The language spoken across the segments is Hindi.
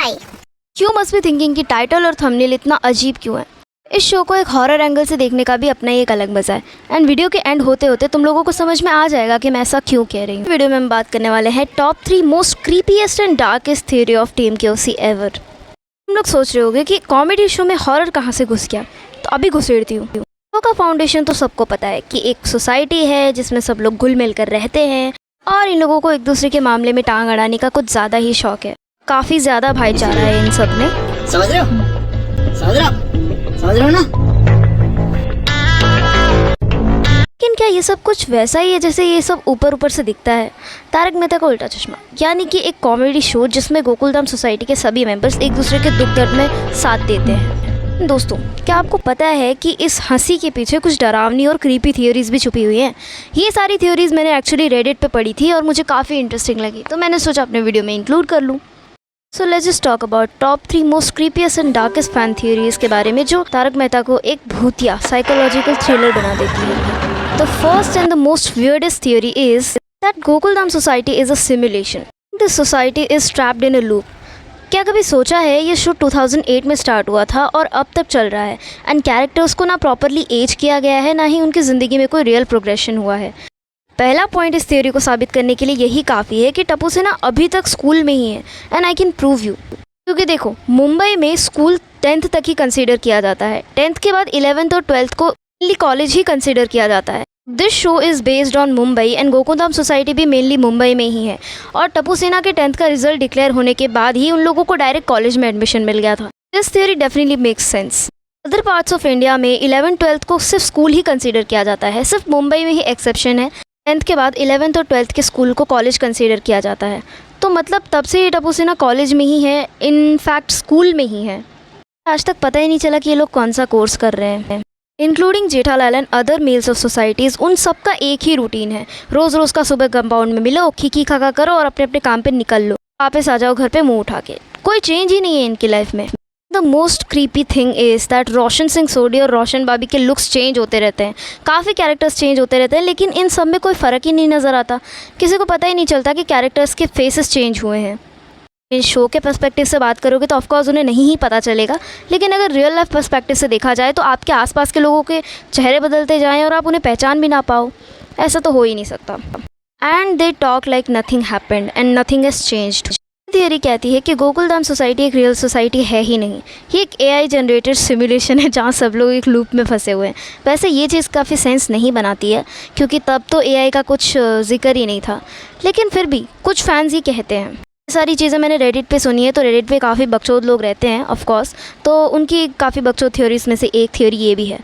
Why? You must be thinking कि टाइटल और थंबनेल इतना अजीब क्यों है। इस शो को एक हॉरर एंगल से देखने का भी अपना ही एक अलग मज़ा है एंड वीडियो के एंड होते होते तुम लोगों को समझ में आ जाएगा कि मैं ऐसा क्यों कह रही हूँ। वीडियो में हम बात करने वाले हैं top 3 most creepiest and darkest theory of team KOC ever. तुम लोग सोच रहे होगे कि कॉमेडी शो में हॉरर कहाँ से घुस गया, तो अभी घुसेड़ती हूँ। शो का फाउंडेशन तो सबको पता है कि एक सोसाइटी है जिसमें सब लोग घुल मिल कर रहते हैं और इन लोगों को एक दूसरे के मामले में टांग अड़ाने का कुछ ज़्यादा ही शौक है। काफ़ी ज़्यादा भाईचारा है इन सब में। समझ रहे हो ना? लेकिन क्या ये सब कुछ वैसा ही है जैसे ये सब ऊपर ऊपर से दिखता है? तारक मेहता का उल्टा चश्मा यानी कि एक कॉमेडी शो जिसमें गोकुलधाम सोसाइटी के सभी मेंबर्स एक दूसरे के दुख दर्द में साथ देते हैं। दोस्तों, क्या आपको पता है कि इस हंसी के पीछे कुछ डरावनी और क्रीपी थियोरीज भी छुपी हुई हैं? ये सारी थियोरीज मैंने एक्चुअली रेडिट पे पढ़ी थी और मुझे काफ़ी इंटरेस्टिंग लगी, तो मैंने सोचा अपने वीडियो में इंक्लूड कर लूँ। So let's just talk about top 3 most creepiest and darkest fan theories के बारे में जो तारक मेहता को एक भूतिया साइकोलॉजिकल थ्रिलर बना देती है। The first and the most weirdest theory is that Gokuldham society is a simulation. This society is trapped in a loop. क्या कभी सोचा है ये शो 2008 में स्टार्ट हुआ था और अब तक चल रहा है एंड कैरेक्टर्स को ना प्रॉपरली एज किया गया है, ना ही उनकी ज़िंदगी में कोई रियल प्रोग्रेशन हुआ है। पहला पॉइंट इस थ्योरी को साबित करने के लिए यही काफ़ी है कि टप्पू सेना अभी तक स्कूल में ही है and I can prove you. क्योंकि देखो, मुंबई में स्कूल 10th तक ही कंसीडर किया जाता है। 10th के बाद 11th और 12th को मेनली कॉलेज ही कंसीडर किया जाता है। This show is based on Mumbai and Gokuldham society भी मेनली मुंबई में ही है और टप्पू सेना के 10th का रिजल्ट डिक्लेयर होने के बाद ही उन लोगों को डायरेक्ट कॉलेज में एडमिशन मिल गया था। This theory definitely makes sense. Other parts of India में 11th-12th को सिर्फ स्कूल ही कंसीडर किया जाता है, सिर्फ मुंबई में ही एक्सेप्शन है। 10th के बाद 11th और 12th के स्कूल को कॉलेज कंसीडर किया जाता है। तो मतलब तब से ये टप्पू सेना कॉलेज में ही है, इनफैक्ट स्कूल में ही है। आज तक पता ही नहीं चला कि ये लोग कौन सा कोर्स कर रहे हैं। Including Jethalal and other males of societies, उन सब का एक ही रूटीन है। रोज़ रोज़ का सुबह कंपाउंड में मिलो, खीखी खाका करो और अपने अपने काम पे निकल लो, वापस आ जाओ घर पे मुंह उठा के। कोई चेंज ही नहीं है इनकी लाइफ में। The most creepy thing is that Roshan Singh Sodhi और रोशन बाबी के लुक्स चेंज होते रहते हैं, काफ़ी कैरेक्टर्स चेंज होते रहते हैं, लेकिन इन सब में कोई फ़र्क ही नहीं नज़र आता। किसी को पता ही नहीं चलता कि कैरेक्टर्स के फेसेस चेंज हुए हैं। इन शो के पर्सपेक्टिव से बात करोगे तो ऑफकोर्स उन्हें नहीं ही पता चलेगा, लेकिन अगर रियल लाइफ पर्सपेक्टिव से देखा जाए तो आपके आसपास के लोगों के चेहरे बदलते जाएं और आप उन्हें पहचान भी ना पाओ, ऐसा तो हो ही नहीं सकता। And they talk like nothing happened and nothing has changed. Theory कहती है कि गोकुलधाम सोसाइटी एक रियल सोसाइटी है ही नहीं, ये एक AI जनरेटेड सिमुलेशन है जहाँ सब लोग एक लूप में फंसे हुए हैं। वैसे ये चीज़ काफ़ी सेंस नहीं बनाती है क्योंकि तब तो AI का कुछ जिक्र ही नहीं था, लेकिन फिर भी कुछ फैंस ही कहते हैं। ये सारी चीज़ें मैंने रेडिट पे सुनी है, तो रेडिट पे काफ़ी बकचोद लोग रहते हैं ऑफ कोर्स, तो उनकी काफ़ी बकचोद थ्योरीज में से एक थ्योरी ये भी है।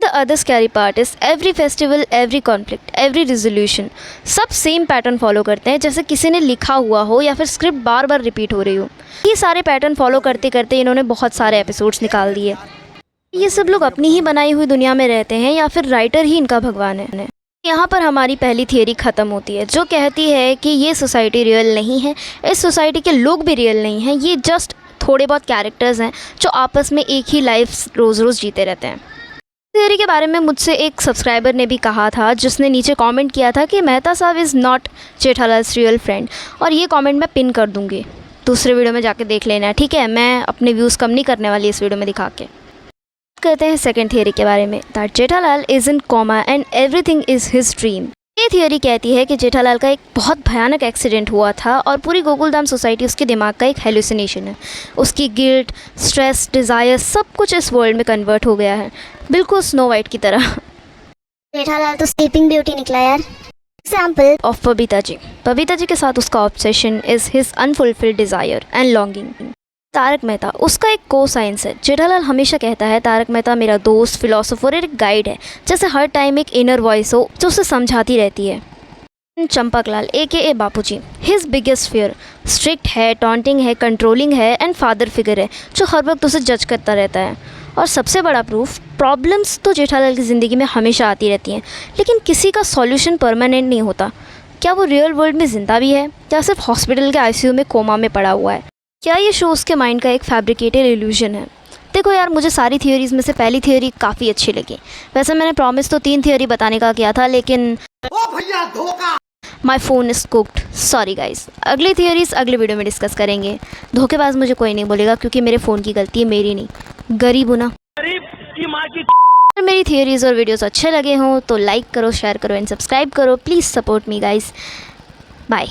The other scary part is every festival, every conflict, every resolution, सब सेम पैटर्न फॉलो करते हैं, जैसे किसी ने लिखा हुआ हो या फिर स्क्रिप्ट बार बार रिपीट हो रही हो। ये सारे पैटर्न फॉलो करते करते इन्होंने बहुत सारे एपिसोड्स निकाल दिए। ये सब लोग अपनी ही बनाई हुई दुनिया में रहते हैं या फिर राइटर ही इनका भगवान है। यहाँ पर हमारी पहली थियरी ख़त्म होती है जो कहती है कि ये सोसाइटी रियल नहीं है, इस सोसाइटी के लोग भी रियल नहीं हैं, ये जस्ट थोड़े बहुत कैरेक्टर्स हैं जो आपस में एक ही लाइफ रोज़ रोज़ जीते रहते हैं। थियरी के बारे में मुझसे एक सब्सक्राइबर ने भी कहा था, जिसने नीचे कमेंट किया था कि मेहता साहब इज़ नॉट जेठालाल्स रियल फ्रेंड, और ये कमेंट मैं पिन कर दूँगी, दूसरे वीडियो में जाके देख लेना, ठीक है? मैं अपने व्यूज़ कम नहीं करने वाली इस वीडियो में दिखा के। कहते हैं सेकंड थियरी के बारे में, that Jethalal is in coma and everything is his dream. ये थियरी कहती है कि जेठालाल का एक बहुत भयानक एक्सीडेंट हुआ था और पूरी गोकुलधाम सोसाइटी उसके दिमाग का एक हेलुसिनेशन है। उसकी गिल्ट, स्ट्रेस, डिज़ायर सब कुछ इस वर्ल्ड में कन्वर्ट हो गया है, बिल्कुल स्नो वाइट की तरह। जेठालाल तो स्लीपिंग ब्यूटी निकला यार। Example of Babita ji. बबीता जी के साथ उसका obsession is his unfulfilled desire and longing. Tarak Mehta उसका एक को साइंस है। जेठालाल हमेशा कहता है तारक मेहता मेरा दोस्त, फिलोसोफर और एक गाइड है, जैसे हर टाइम एक इनर वॉइस हो जो उसे समझाती रहती है। चंपकलाल AKA बापूजी, हिज बिगेस्ट फियर, स्ट्रिक्ट है, टॉन्टिंग है, कंट्रोलिंग है एंड फादर फिगर है जो हर वक्त उसे जज करता रहता है। और सबसे बड़ा प्रूफ, प्रॉब्लम्स तो जेठालाल की ज़िंदगी में हमेशा आती रहती हैं, लेकिन किसी का सॉल्यूशन परमानेंट नहीं होता। क्या वो रियल वर्ल्ड में ज़िंदा भी है या सिर्फ हॉस्पिटल के ICU में कोमा में पड़ा हुआ है? क्या ये शो उसके माइंड का एक फैब्रिकेटेड इल्यूजन है? देखो यार, मुझे सारी थियोरीज़ में से पहली थियोरी काफ़ी अच्छी लगी। वैसे मैंने प्रॉमिस तो 3 थियोरी बताने का किया था, लेकिन ओ भैया धोखा। My phone is cooked, sorry guys. अगली थियरीज अगले वीडियो में डिस्कस करेंगे। धोखेबाज मुझे कोई नहीं बोलेगा क्योंकि मेरे फ़ोन की गलती है, मेरी नहीं। गरीब हूँ ना। अगर मेरी थियरीज और वीडियोस अच्छे लगे हों तो लाइक करो, शेयर करो एंड सब्सक्राइब करो। Please support me guys. Bye.